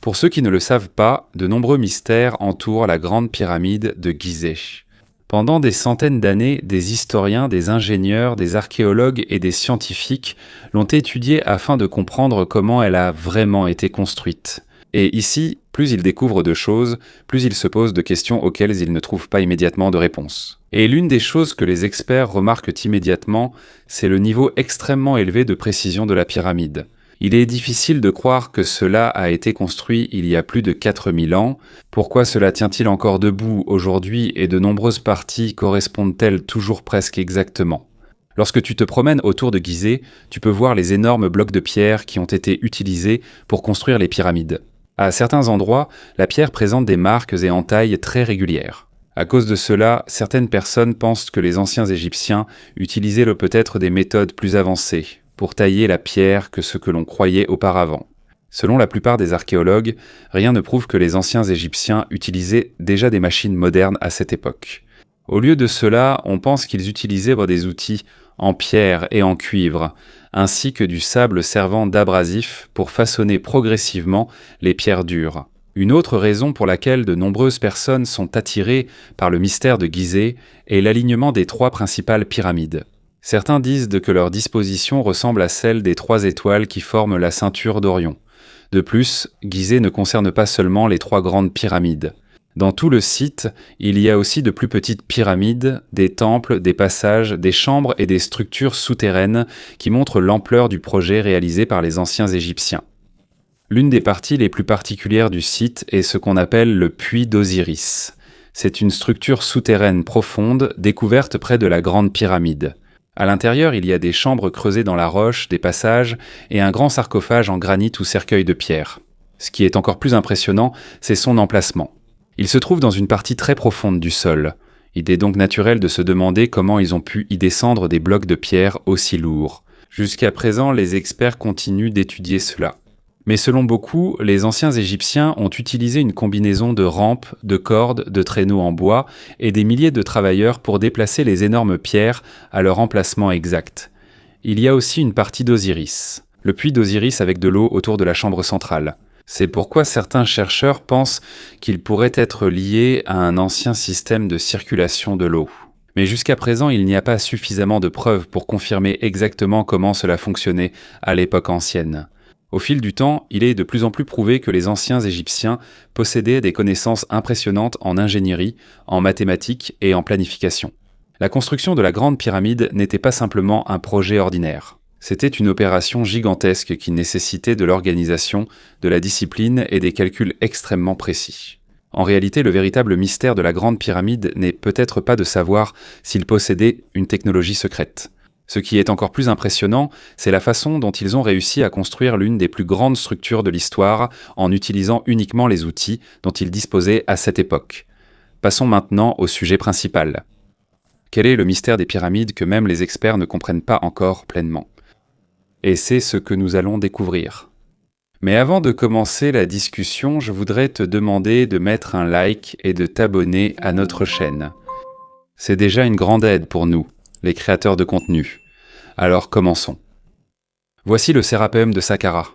Pour ceux qui ne le savent pas, de nombreux mystères entourent la grande pyramide de Gizeh. Pendant des centaines d'années, des historiens, des ingénieurs, des archéologues et des scientifiques l'ont étudiée afin de comprendre comment elle a vraiment été construite. Et ici, plus ils découvrent de choses, plus ils se posent de questions auxquelles ils ne trouvent pas immédiatement de réponse. Et l'une des choses que les experts remarquent immédiatement, c'est le niveau extrêmement élevé de précision de la pyramide. Il est difficile de croire que cela a été construit il y a plus de 4000 ans. Pourquoi cela tient-il encore debout aujourd'hui et de nombreuses parties correspondent-elles toujours presque exactement ? Lorsque tu te promènes autour de Gizeh, tu peux voir les énormes blocs de pierre qui ont été utilisés pour construire les pyramides. À certains endroits, la pierre présente des marques et entailles très régulières. À cause de cela, certaines personnes pensent que les anciens Égyptiens utilisaient peut-être des méthodes plus avancées pour tailler la pierre que ce que l'on croyait auparavant. Selon la plupart des archéologues, rien ne prouve que les anciens Égyptiens utilisaient déjà des machines modernes à cette époque. Au lieu de cela, on pense qu'ils utilisaient des outils en pierre et en cuivre, ainsi que du sable servant d'abrasif pour façonner progressivement les pierres dures. Une autre raison pour laquelle de nombreuses personnes sont attirées par le mystère de Gizeh est l'alignement des 3 principales pyramides. Certains disent que leur disposition ressemble à celle des 3 étoiles qui forment la ceinture d'Orion. De plus, Gizeh ne concerne pas seulement les 3 grandes pyramides. Dans tout le site, il y a aussi de plus petites pyramides, des temples, des passages, des chambres et des structures souterraines qui montrent l'ampleur du projet réalisé par les anciens Égyptiens. L'une des parties les plus particulières du site est ce qu'on appelle le puits d'Osiris. C'est une structure souterraine profonde découverte près de la grande pyramide. À l'intérieur, il y a des chambres creusées dans la roche, des passages et un grand sarcophage en granit ou cercueil de pierre. Ce qui est encore plus impressionnant, c'est son emplacement. Il se trouve dans une partie très profonde du sol. Il est donc naturel de se demander comment ils ont pu y descendre des blocs de pierre aussi lourds. Jusqu'à présent, les experts continuent d'étudier cela. Mais selon beaucoup, les anciens Égyptiens ont utilisé une combinaison de rampes, de cordes, de traîneaux en bois et des milliers de travailleurs pour déplacer les énormes pierres à leur emplacement exact. Il y a aussi une partie d'Osiris, le puits d'Osiris avec de l'eau autour de la chambre centrale. C'est pourquoi certains chercheurs pensent qu'il pourrait être lié à un ancien système de circulation de l'eau. Mais jusqu'à présent, il n'y a pas suffisamment de preuves pour confirmer exactement comment cela fonctionnait à l'époque ancienne. Au fil du temps, il est de plus en plus prouvé que les anciens Égyptiens possédaient des connaissances impressionnantes en ingénierie, en mathématiques et en planification. La construction de la Grande Pyramide n'était pas simplement un projet ordinaire. C'était une opération gigantesque qui nécessitait de l'organisation, de la discipline et des calculs extrêmement précis. En réalité, le véritable mystère de la Grande Pyramide n'est peut-être pas de savoir s'ils possédaient une technologie secrète. Ce qui est encore plus impressionnant, c'est la façon dont ils ont réussi à construire l'une des plus grandes structures de l'histoire en utilisant uniquement les outils dont ils disposaient à cette époque. Passons maintenant au sujet principal. Quel est le mystère des pyramides que même les experts ne comprennent pas encore pleinement ? Et c'est ce que nous allons découvrir. Mais avant de commencer la discussion, je voudrais te demander de mettre un like et de t'abonner à notre chaîne. C'est déjà une grande aide pour nous, les créateurs de contenu. Alors commençons. Voici le Sérapéum de Saqqara.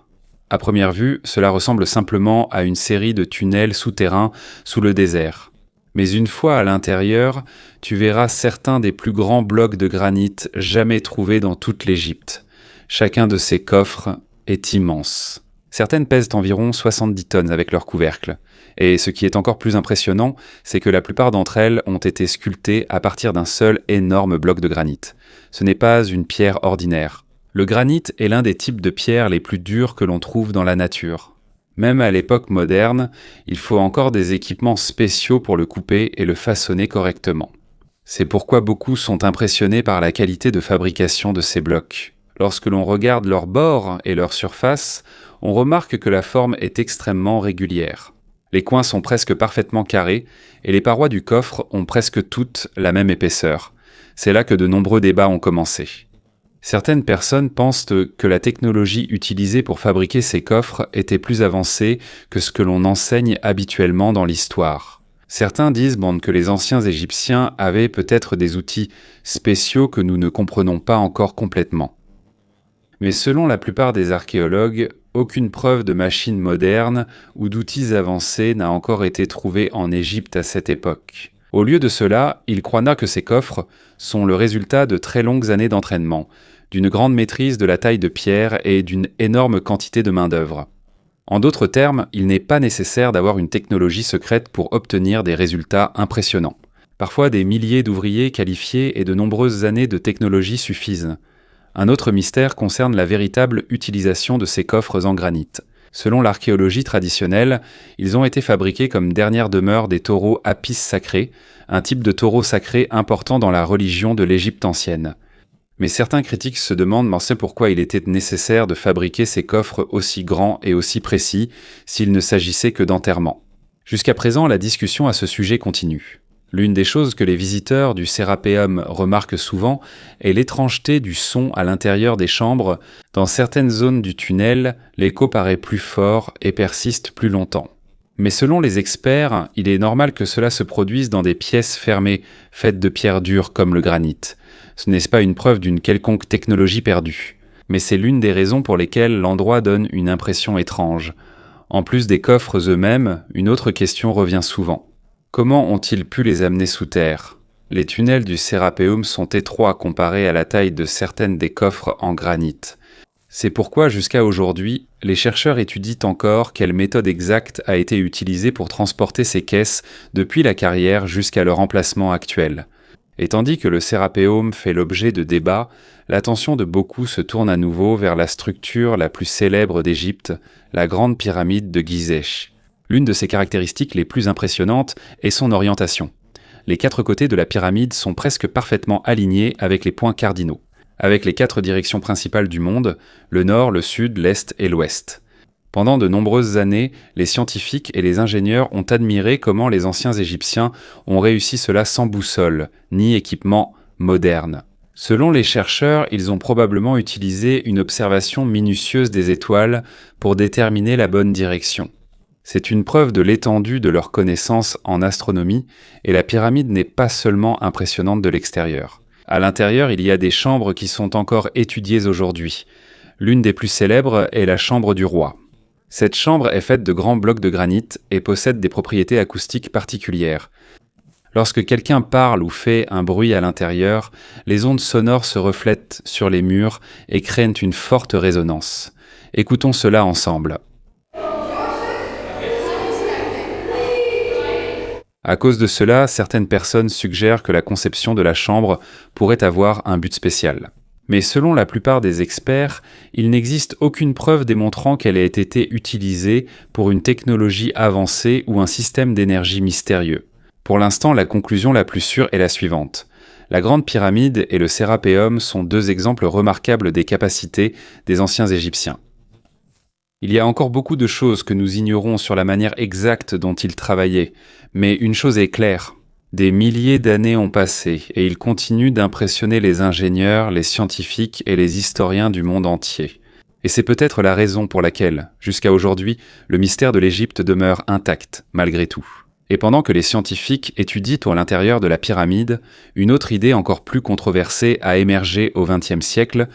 À première vue, cela ressemble simplement à une série de tunnels souterrains sous le désert. Mais une fois à l'intérieur, tu verras certains des plus grands blocs de granit jamais trouvés dans toute l'Égypte. Chacun de ces coffres est immense. Certaines pèsent environ 70 tonnes avec leur couvercle. Et ce qui est encore plus impressionnant, c'est que la plupart d'entre elles ont été sculptées à partir d'un seul énorme bloc de granit. Ce n'est pas une pierre ordinaire. Le granit est l'un des types de pierres les plus dures que l'on trouve dans la nature. Même à l'époque moderne, il faut encore des équipements spéciaux pour le couper et le façonner correctement. C'est pourquoi beaucoup sont impressionnés par la qualité de fabrication de ces blocs. Lorsque l'on regarde leurs bords et leur surface, on remarque que la forme est extrêmement régulière. Les coins sont presque parfaitement carrés et les parois du coffre ont presque toutes la même épaisseur. C'est là que de nombreux débats ont commencé. Certaines personnes pensent que la technologie utilisée pour fabriquer ces coffres était plus avancée que ce que l'on enseigne habituellement dans l'histoire. Certains disent que les anciens Égyptiens avaient peut-être des outils spéciaux que nous ne comprenons pas encore complètement. Mais selon la plupart des archéologues, aucune preuve de machine moderne ou d'outils avancés n'a encore été trouvée en Égypte à cette époque. Au lieu de cela, il croit que ces coffres sont le résultat de très longues années d'entraînement, d'une grande maîtrise de la taille de pierre et d'une énorme quantité de main-d'œuvre. En d'autres termes, il n'est pas nécessaire d'avoir une technologie secrète pour obtenir des résultats impressionnants. Parfois, des milliers d'ouvriers qualifiés et de nombreuses années de technologie suffisent. Un autre mystère concerne la véritable utilisation de ces coffres en granit. Selon l'archéologie traditionnelle, ils ont été fabriqués comme dernière demeure des taureaux apis sacrés, un type de taureau sacré important dans la religion de l'Égypte ancienne. Mais certains critiques se demandent pourquoi il était nécessaire de fabriquer ces coffres aussi grands et aussi précis s'il ne s'agissait que d'enterrement. Jusqu'à présent, la discussion à ce sujet continue. L'une des choses que les visiteurs du Sérapéum remarquent souvent est l'étrangeté du son à l'intérieur des chambres. Dans certaines zones du tunnel, l'écho paraît plus fort et persiste plus longtemps. Mais selon les experts, il est normal que cela se produise dans des pièces fermées, faites de pierres dures comme le granit. Ce n'est pas une preuve d'une quelconque technologie perdue, mais c'est l'une des raisons pour lesquelles l'endroit donne une impression étrange. En plus des coffres eux-mêmes, une autre question revient souvent. Comment ont-ils pu les amener sous terre ? Les tunnels du Sérapéum sont étroits comparés à la taille de certaines des coffres en granit. C'est pourquoi jusqu'à aujourd'hui, les chercheurs étudient encore quelle méthode exacte a été utilisée pour transporter ces caisses depuis la carrière jusqu'à leur emplacement actuel. Et tandis que le Sérapéum fait l'objet de débats, l'attention de beaucoup se tourne à nouveau vers la structure la plus célèbre d'Égypte, la grande pyramide de Gizeh. L'une de ses caractéristiques les plus impressionnantes est son orientation. Les 4 côtés de la pyramide sont presque parfaitement alignés avec les points cardinaux, avec les 4 directions principales du monde, le nord, le sud, l'est et l'ouest. Pendant de nombreuses années, les scientifiques et les ingénieurs ont admiré comment les anciens Égyptiens ont réussi cela sans boussole, ni équipement moderne. Selon les chercheurs, ils ont probablement utilisé une observation minutieuse des étoiles pour déterminer la bonne direction. C'est une preuve de l'étendue de leurs connaissances en astronomie, et la pyramide n'est pas seulement impressionnante de l'extérieur. À l'intérieur, il y a des chambres qui sont encore étudiées aujourd'hui. L'une des plus célèbres est la chambre du roi. Cette chambre est faite de grands blocs de granit et possède des propriétés acoustiques particulières. Lorsque quelqu'un parle ou fait un bruit à l'intérieur, les ondes sonores se reflètent sur les murs et créent une forte résonance. Écoutons cela ensemble. À cause de cela, certaines personnes suggèrent que la conception de la chambre pourrait avoir un but spécial. Mais selon la plupart des experts, il n'existe aucune preuve démontrant qu'elle ait été utilisée pour une technologie avancée ou un système d'énergie mystérieux. Pour l'instant, la conclusion la plus sûre est la suivante. La Grande Pyramide et le Sérapéum sont 2 exemples remarquables des capacités des anciens Égyptiens. Il y a encore beaucoup de choses que nous ignorons sur la manière exacte dont ils travaillaient, mais une chose est claire. Des milliers d'années ont passé et ils continuent d'impressionner les ingénieurs, les scientifiques et les historiens du monde entier. Et c'est peut-être la raison pour laquelle, jusqu'à aujourd'hui, le mystère de l'Égypte demeure intact, malgré tout. Et pendant que les scientifiques étudient à l'intérieur de la pyramide, une autre idée encore plus controversée a émergé au XXe siècle,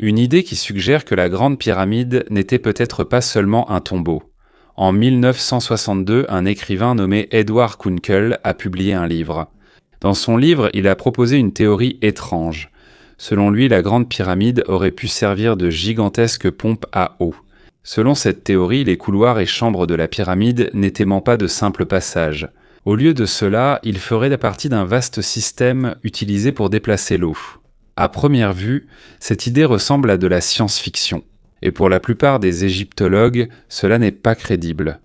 une idée qui suggère que la Grande Pyramide n'était peut-être pas seulement un tombeau. En 1962, un écrivain nommé Edward Kunkel a publié un livre. Dans son livre, il a proposé une théorie étrange. Selon lui, la Grande Pyramide aurait pu servir de gigantesques pompes à eau. Selon cette théorie, les couloirs et chambres de la pyramide n'étaient pas de simples passages. Au lieu de cela, ils feraient partie d'un vaste système utilisé pour déplacer l'eau. À première vue, cette idée ressemble à de la science-fiction. Et pour la plupart des égyptologues, cela n'est pas crédible.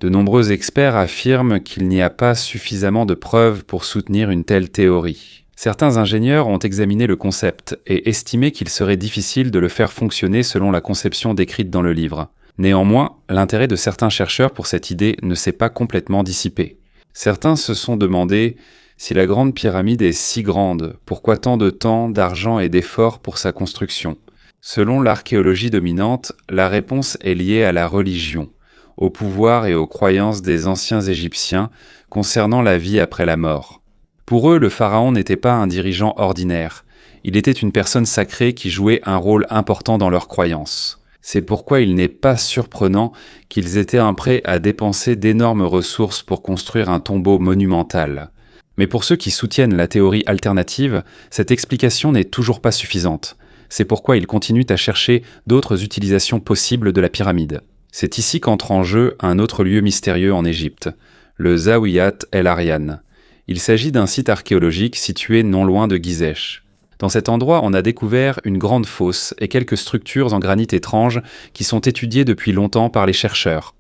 De nombreux experts affirment qu'il n'y a pas suffisamment de preuves pour soutenir une telle théorie. Certains ingénieurs ont examiné le concept et estimé qu'il serait difficile de le faire fonctionner selon la conception décrite dans le livre. Néanmoins, l'intérêt de certains chercheurs pour cette idée ne s'est pas complètement dissipé. Certains se sont demandé si la Grande Pyramide est si grande, pourquoi tant de temps, d'argent et d'efforts pour sa construction ? Selon l'archéologie dominante, la réponse est liée à la religion, au pouvoir et aux croyances des anciens Égyptiens concernant la vie après la mort. Pour eux, le pharaon n'était pas un dirigeant ordinaire, il était une personne sacrée qui jouait un rôle important dans leurs croyances. C'est pourquoi il n'est pas surprenant qu'ils étaient prêts à dépenser d'énormes ressources pour construire un tombeau monumental. Mais pour ceux qui soutiennent la théorie alternative, cette explication n'est toujours pas suffisante. C'est pourquoi ils continuent à chercher d'autres utilisations possibles de la pyramide. C'est ici qu'entre en jeu un autre lieu mystérieux en Égypte, le Zaouiat El Aryan. Il s'agit d'un site archéologique situé non loin de Gizeh. Dans cet endroit, on a découvert une grande fosse et quelques structures en granit étranges qui sont étudiées depuis longtemps par les chercheurs.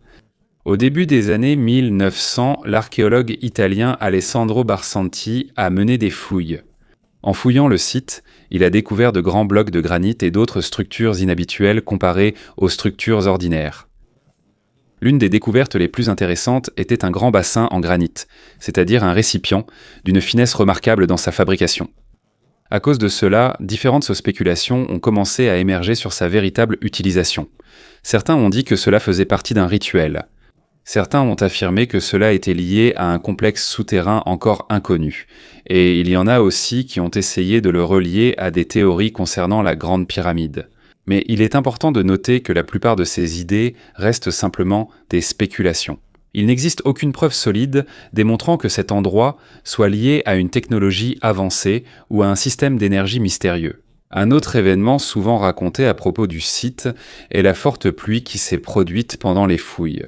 Au début des années 1900, l'archéologue italien Alessandro Barsanti a mené des fouilles. En fouillant le site, il a découvert de grands blocs de granit et d'autres structures inhabituelles comparées aux structures ordinaires. L'une des découvertes les plus intéressantes était un grand bassin en granit, c'est-à-dire un récipient, d'une finesse remarquable dans sa fabrication. À cause de cela, différentes spéculations ont commencé à émerger sur sa véritable utilisation. Certains ont dit que cela faisait partie d'un rituel. Certains ont affirmé que cela était lié à un complexe souterrain encore inconnu. Et il y en a aussi qui ont essayé de le relier à des théories concernant la Grande Pyramide. Mais il est important de noter que la plupart de ces idées restent simplement des spéculations. Il n'existe aucune preuve solide démontrant que cet endroit soit lié à une technologie avancée ou à un système d'énergie mystérieux. Un autre événement souvent raconté à propos du site est la forte pluie qui s'est produite pendant les fouilles.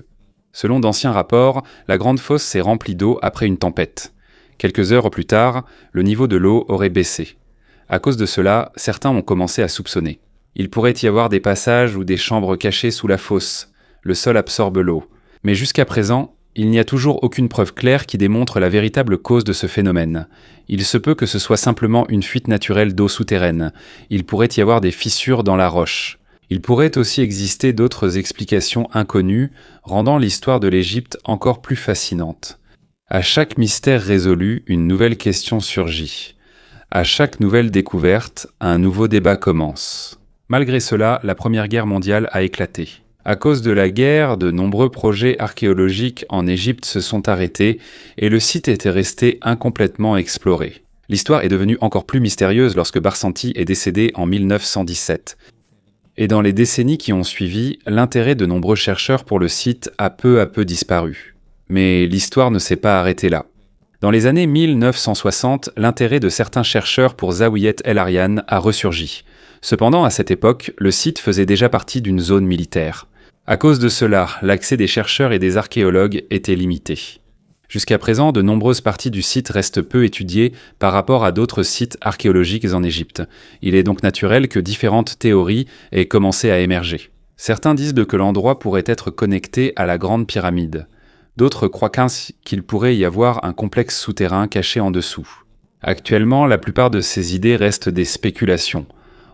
Selon d'anciens rapports, la grande fosse s'est remplie d'eau après une tempête. Quelques heures plus tard, le niveau de l'eau aurait baissé. À cause de cela, certains ont commencé à soupçonner. Il pourrait y avoir des passages ou des chambres cachées sous la fosse. Le sol absorbe l'eau. Mais jusqu'à présent, il n'y a toujours aucune preuve claire qui démontre la véritable cause de ce phénomène. Il se peut que ce soit simplement une fuite naturelle d'eau souterraine. Il pourrait y avoir des fissures dans la roche. Il pourrait aussi exister d'autres explications inconnues, rendant l'histoire de l'Égypte encore plus fascinante. À chaque mystère résolu, une nouvelle question surgit. À chaque nouvelle découverte, un nouveau débat commence. Malgré cela, la Première Guerre mondiale a éclaté. À cause de la guerre, de nombreux projets archéologiques en Égypte se sont arrêtés et le site était resté incomplètement exploré. L'histoire est devenue encore plus mystérieuse lorsque Barsanti est décédé en 1917. Et dans les décennies qui ont suivi, l'intérêt de nombreux chercheurs pour le site a peu à peu disparu. Mais l'histoire ne s'est pas arrêtée là. Dans les années 1960, l'intérêt de certains chercheurs pour Zaouiat El Aryan a ressurgi. Cependant, à cette époque, le site faisait déjà partie d'une zone militaire. À cause de cela, l'accès des chercheurs et des archéologues était limité. Jusqu'à présent, de nombreuses parties du site restent peu étudiées par rapport à d'autres sites archéologiques en Égypte. Il est donc naturel que différentes théories aient commencé à émerger. Certains disent que l'endroit pourrait être connecté à la Grande Pyramide. D'autres croient qu'il pourrait y avoir un complexe souterrain caché en dessous. Actuellement, la plupart de ces idées restent des spéculations.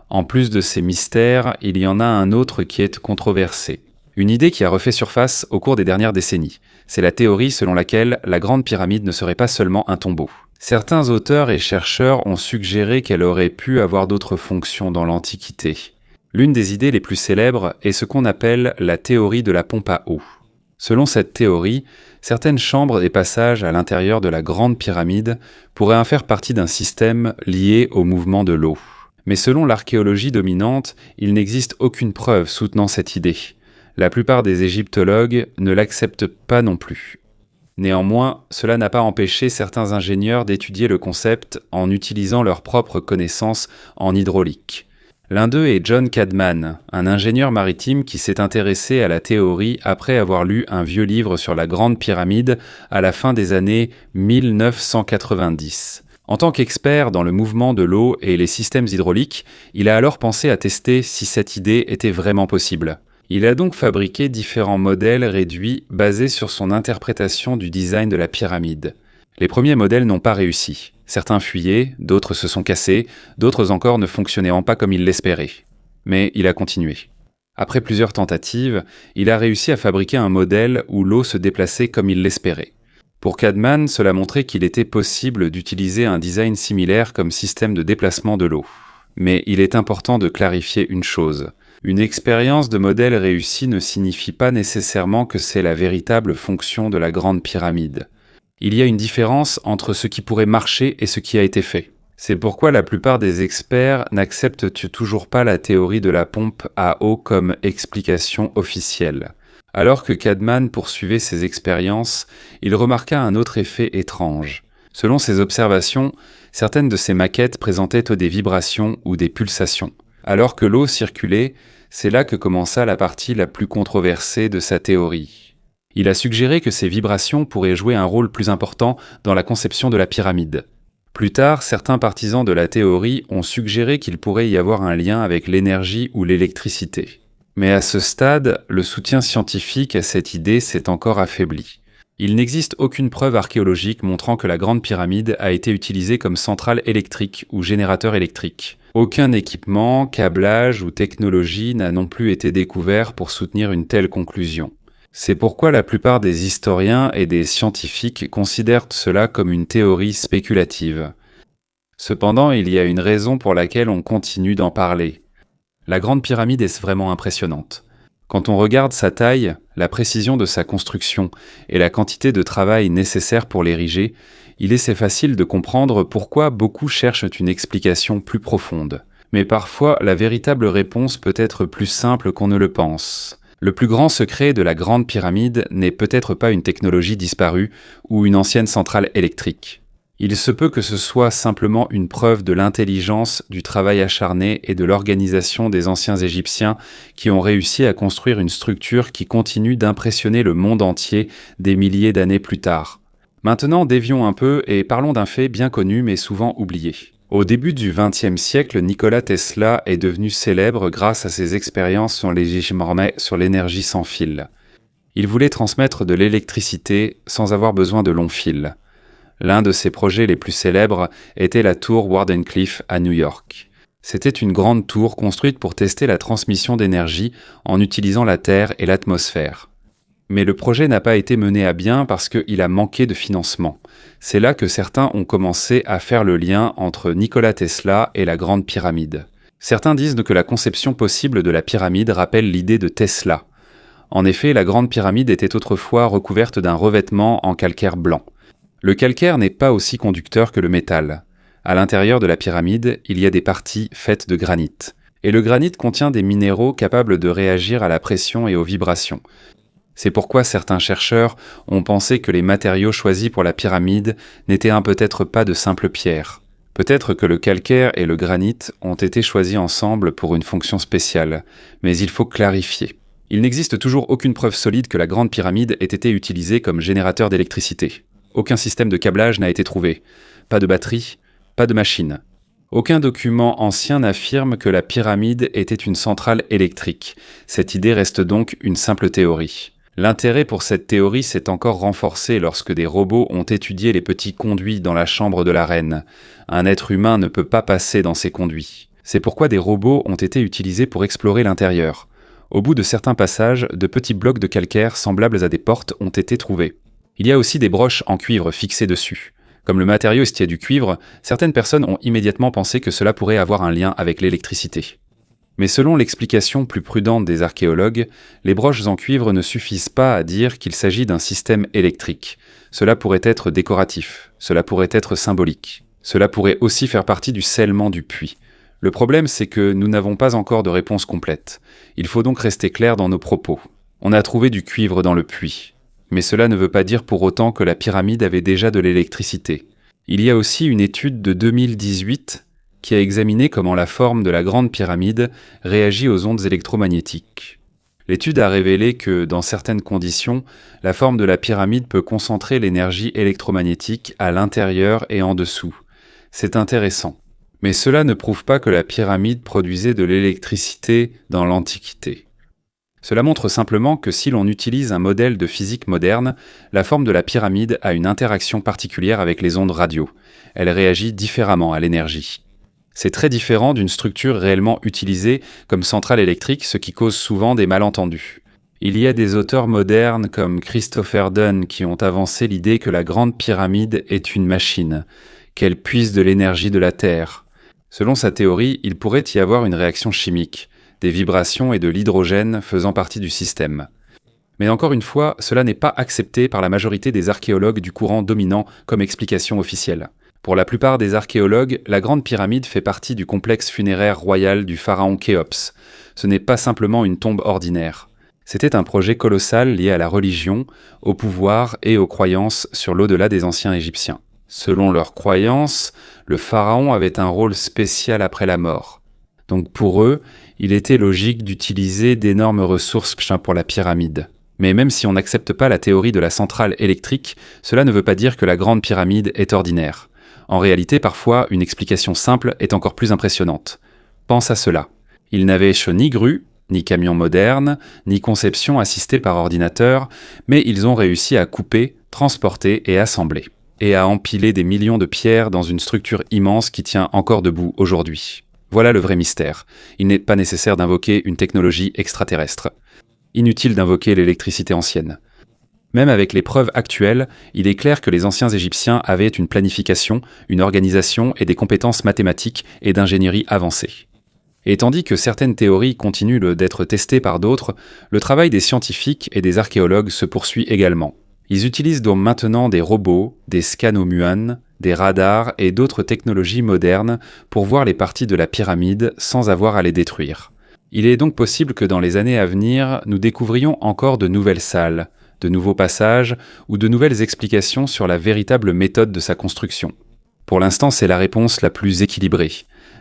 En plus de ces mystères, il y en a un autre qui est controversé. Une idée qui a refait surface au cours des dernières décennies. C'est la théorie selon laquelle la Grande Pyramide ne serait pas seulement un tombeau. Certains auteurs et chercheurs ont suggéré qu'elle aurait pu avoir d'autres fonctions dans l'Antiquité. L'une des idées les plus célèbres est ce qu'on appelle la théorie de la pompe à eau. Selon cette théorie, certaines chambres et passages à l'intérieur de la Grande Pyramide pourraient en faire partie d'un système lié au mouvement de l'eau. Mais selon l'archéologie dominante, il n'existe aucune preuve soutenant cette idée. La plupart des égyptologues ne l'acceptent pas non plus. Néanmoins, cela n'a pas empêché certains ingénieurs d'étudier le concept en utilisant leurs propres connaissances en hydraulique. L'un d'eux est John Cadman, un ingénieur maritime qui s'est intéressé à la théorie après avoir lu un vieux livre sur la Grande Pyramide à la fin des années 1990. En tant qu'expert dans le mouvement de l'eau et les systèmes hydrauliques, il a alors pensé à tester si cette idée était vraiment possible. Il a donc fabriqué différents modèles réduits basés sur son interprétation du design de la pyramide. Les premiers modèles n'ont pas réussi. Certains fuyaient, d'autres se sont cassés, d'autres encore ne fonctionnaient pas comme il l'espérait. Mais il a continué. Après plusieurs tentatives, il a réussi à fabriquer un modèle où l'eau se déplaçait comme il l'espérait. Pour Cadman, cela montrait qu'il était possible d'utiliser un design similaire comme système de déplacement de l'eau. Mais il est important de clarifier une chose. Une expérience de modèle réussi ne signifie pas nécessairement que c'est la véritable fonction de la Grande Pyramide. Il y a une différence entre ce qui pourrait marcher et ce qui a été fait. C'est pourquoi la plupart des experts n'acceptent toujours pas la théorie de la pompe à eau comme explication officielle. Alors que Cadman poursuivait ses expériences, il remarqua un autre effet étrange. Selon ses observations, certaines de ces maquettes présentaient des vibrations ou des pulsations. Alors que l'eau circulait, c'est là que commença la partie la plus controversée de sa théorie. Il a suggéré que ces vibrations pourraient jouer un rôle plus important dans la conception de la pyramide. Plus tard, certains partisans de la théorie ont suggéré qu'il pourrait y avoir un lien avec l'énergie ou l'électricité. Mais à ce stade, le soutien scientifique à cette idée s'est encore affaibli. Il n'existe aucune preuve archéologique montrant que la Grande Pyramide a été utilisée comme centrale électrique ou générateur électrique. Aucun équipement, câblage ou technologie n'a non plus été découvert pour soutenir une telle conclusion. C'est pourquoi la plupart des historiens et des scientifiques considèrent cela comme une théorie spéculative. Cependant, il y a une raison pour laquelle on continue d'en parler. La Grande Pyramide est vraiment impressionnante. Quand on regarde sa taille, la précision de sa construction et la quantité de travail nécessaire pour l'ériger, il est assez facile de comprendre pourquoi beaucoup cherchent une explication plus profonde. Mais parfois, la véritable réponse peut être plus simple qu'on ne le pense. Le plus grand secret de la Grande Pyramide n'est peut-être pas une technologie disparue ou une ancienne centrale électrique. Il se peut que ce soit simplement une preuve de l'intelligence, du travail acharné et de l'organisation des anciens Égyptiens qui ont réussi à construire une structure qui continue d'impressionner le monde entier des milliers d'années plus tard. Maintenant, dévions un peu et parlons d'un fait bien connu mais souvent oublié. Au début du XXe siècle, Nikola Tesla est devenu célèbre grâce à ses expériences sur l'énergie sans fil. Il voulait transmettre de l'électricité sans avoir besoin de longs fils. L'un de ses projets les plus célèbres était la tour Wardenclyffe à New York. C'était une grande tour construite pour tester la transmission d'énergie en utilisant la Terre et l'atmosphère. Mais le projet n'a pas été mené à bien parce qu'il a manqué de financement. C'est là que certains ont commencé à faire le lien entre Nikola Tesla et la Grande Pyramide. Certains disent que la conception possible de la pyramide rappelle l'idée de Tesla. En effet, la Grande Pyramide était autrefois recouverte d'un revêtement en calcaire blanc. Le calcaire n'est pas aussi conducteur que le métal. À l'intérieur de la pyramide, il y a des parties faites de granit. Et le granit contient des minéraux capables de réagir à la pression et aux vibrations. C'est pourquoi certains chercheurs ont pensé que les matériaux choisis pour la pyramide n'étaient peut-être pas de simples pierres. Peut-être que le calcaire et le granit ont été choisis ensemble pour une fonction spéciale, mais il faut clarifier. Il n'existe toujours aucune preuve solide que la Grande Pyramide ait été utilisée comme générateur d'électricité. Aucun système de câblage n'a été trouvé. Pas de batterie, pas de machine. Aucun document ancien n'affirme que la pyramide était une centrale électrique. Cette idée reste donc une simple théorie. L'intérêt pour cette théorie s'est encore renforcé lorsque des robots ont étudié les petits conduits dans la chambre de la reine. Un être humain ne peut pas passer dans ces conduits. C'est pourquoi des robots ont été utilisés pour explorer l'intérieur. Au bout de certains passages, de petits blocs de calcaire semblables à des portes ont été trouvés. Il y a aussi des broches en cuivre fixées dessus. Comme le matériau est du cuivre, certaines personnes ont immédiatement pensé que cela pourrait avoir un lien avec l'électricité. Mais selon l'explication plus prudente des archéologues, les broches en cuivre ne suffisent pas à dire qu'il s'agit d'un système électrique. Cela pourrait être décoratif, cela pourrait être symbolique. Cela pourrait aussi faire partie du scellement du puits. Le problème, c'est que nous n'avons pas encore de réponse complète. Il faut donc rester clair dans nos propos. On a trouvé du cuivre dans le puits. Mais cela ne veut pas dire pour autant que la pyramide avait déjà de l'électricité. Il y a aussi une étude de 2018 qui a examiné comment la forme de la Grande Pyramide réagit aux ondes électromagnétiques. L'étude a révélé que, dans certaines conditions, la forme de la pyramide peut concentrer l'énergie électromagnétique à l'intérieur et en dessous. C'est intéressant. Mais cela ne prouve pas que la pyramide produisait de l'électricité dans l'Antiquité. Cela montre simplement que si l'on utilise un modèle de physique moderne, la forme de la pyramide a une interaction particulière avec les ondes radio. Elle réagit différemment à l'énergie. C'est très différent d'une structure réellement utilisée comme centrale électrique, ce qui cause souvent des malentendus. Il y a des auteurs modernes comme Christopher Dunn qui ont avancé l'idée que la Grande Pyramide est une machine, qu'elle puise de l'énergie de la Terre. Selon sa théorie, il pourrait y avoir une réaction chimique, des vibrations et de l'hydrogène faisant partie du système. Mais encore une fois, cela n'est pas accepté par la majorité des archéologues du courant dominant comme explication officielle. Pour la plupart des archéologues, la Grande Pyramide fait partie du complexe funéraire royal du pharaon Khéops. Ce n'est pas simplement une tombe ordinaire. C'était un projet colossal lié à la religion, au pouvoir et aux croyances sur l'au-delà des anciens Égyptiens. Selon leurs croyances, le pharaon avait un rôle spécial après la mort. Donc pour eux, il était logique d'utiliser d'énormes ressources pour la pyramide. Mais même si on n'accepte pas la théorie de la centrale électrique, cela ne veut pas dire que la Grande Pyramide est ordinaire. En réalité, parfois, une explication simple est encore plus impressionnante. Pense à cela. Ils n'avaient ni grue, ni camion moderne, ni conception assistée par ordinateur, mais ils ont réussi à couper, transporter et assembler. Et à empiler des millions de pierres dans une structure immense qui tient encore debout aujourd'hui. Voilà le vrai mystère. Il n'est pas nécessaire d'invoquer une technologie extraterrestre. Inutile d'invoquer l'électricité ancienne. Même avec les preuves actuelles, il est clair que les anciens Égyptiens avaient une planification, une organisation et des compétences mathématiques et d'ingénierie avancées. Et tandis que certaines théories continuent d'être testées par d'autres, le travail des scientifiques et des archéologues se poursuit également. Ils utilisent donc maintenant des robots, des scans au muon, des radars et d'autres technologies modernes pour voir les parties de la pyramide sans avoir à les détruire. Il est donc possible que dans les années à venir, nous découvrions encore de nouvelles salles, de nouveaux passages ou de nouvelles explications sur la véritable méthode de sa construction. Pour l'instant, c'est la réponse la plus équilibrée.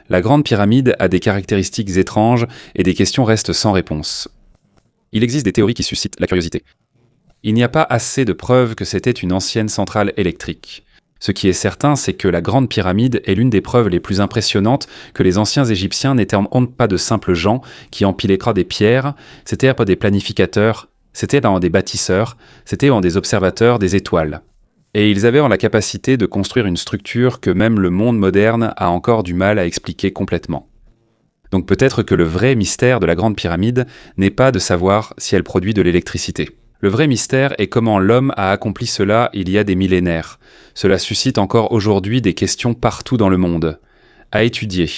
La Grande Pyramide a des caractéristiques étranges et des questions restent sans réponse. Il existe des théories qui suscitent la curiosité. Il n'y a pas assez de preuves que c'était une ancienne centrale électrique. Ce qui est certain, c'est que la Grande Pyramide est l'une des preuves les plus impressionnantes que les anciens Égyptiens n'étaient pas de simples gens qui empilaient des pierres, c'étaient pas des planificateurs, c'était des bâtisseurs, c'était des observateurs des étoiles. Et ils avaient la capacité de construire une structure que même le monde moderne a encore du mal à expliquer complètement. Donc peut-être que le vrai mystère de la Grande Pyramide n'est pas de savoir si elle produit de l'électricité. Le vrai mystère est comment l'homme a accompli cela il y a des millénaires. Cela suscite encore aujourd'hui des questions partout dans le monde. À étudier.